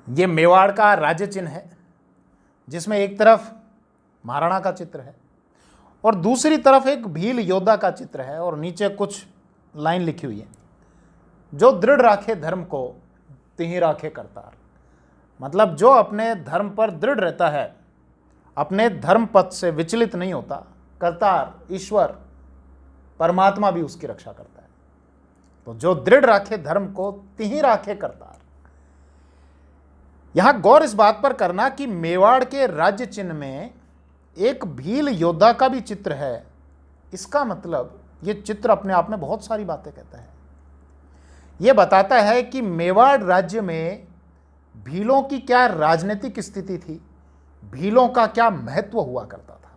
ये मेवाड़ का राज्य चिन्ह है, जिसमें एक तरफ महाराणा का चित्र है और दूसरी तरफ एक भील योद्धा का चित्र है और नीचे कुछ लाइन लिखी हुई है, जो दृढ़ राखे धर्म को तिहि राखे करतार। मतलब जो अपने धर्म पर दृढ़ रहता है, अपने धर्म पथ से विचलित नहीं होता, करतार ईश्वर परमात्मा भी उसकी रक्षा करता है। तो जो दृढ़ राखे धर्म को तिहि राखे करतार। यहां गौर इस बात पर करना कि मेवाड़ के राज्य चिन्ह में एक भील योद्धा का भी चित्र है। इसका मतलब यह चित्र अपने आप में बहुत सारी बातें कहता है। यह बताता है कि मेवाड़ राज्य में भीलों की क्या राजनीतिक स्थिति थी, भीलों का क्या महत्व हुआ करता था।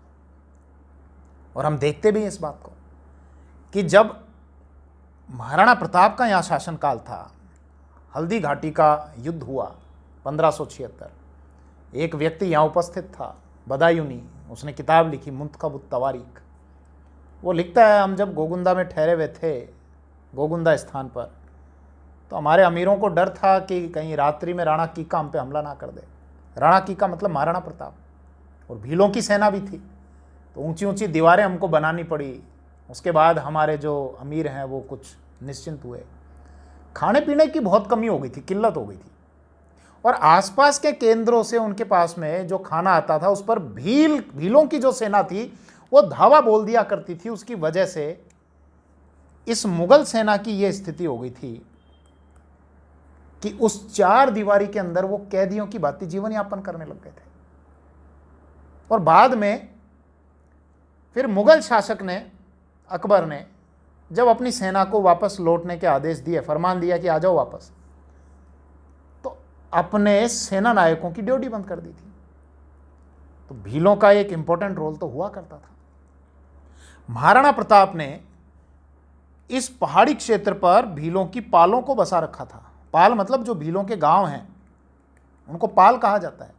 और हम देखते भी हैं इस बात को कि जब महाराणा प्रताप का यहां शासनकाल था, हल्दी घाटी का युद्ध हुआ 1576, एक व्यक्ति यहां उपस्थित था, बदायूनी, उसने किताब लिखी मुंतखब तवारीख। वो लिखता है, हम जब गोगुंदा में ठहरे हुए थे, गोगुंदा स्थान पर, तो हमारे अमीरों को डर था कि कहीं रात्रि में राणा कीका हम पे हमला ना कर दे। राणा कीका मतलब महाराणा प्रताप, और भीलों की सेना भी थी, तो ऊंची ऊंची दीवारें हमको बनानी पड़ी। उसके बाद हमारे जो अमीर हैं वो कुछ निश्चिंत हुए। खाने पीने की बहुत कमी हो गई थी, किल्लत हो गई थी, और आसपास के केंद्रों से उनके पास में जो खाना आता था उस पर भीलों की जो सेना थी वो धावा बोल दिया करती थी। उसकी वजह से इस मुगल सेना की ये स्थिति हो गई थी कि उस चार दीवारी के अंदर वो कैदियों की भांति जीवन यापन करने लग गए थे। और बाद में फिर मुगल शासक ने, अकबर ने, जब अपनी सेना को वापस लौटने के आदेश दिए, फरमान दिया कि आ जाओ वापस, तो अपने सेना नायकों की ड्यूटी बंद कर दी थी। तो भीलों का एक इंपॉर्टेंट रोल तो हुआ करता था। महाराणा प्रताप ने इस पहाड़ी क्षेत्र पर भीलों की पालों को बसा रखा था। पाल मतलब जो भीलों के गांव हैं उनको पाल कहा जाता है।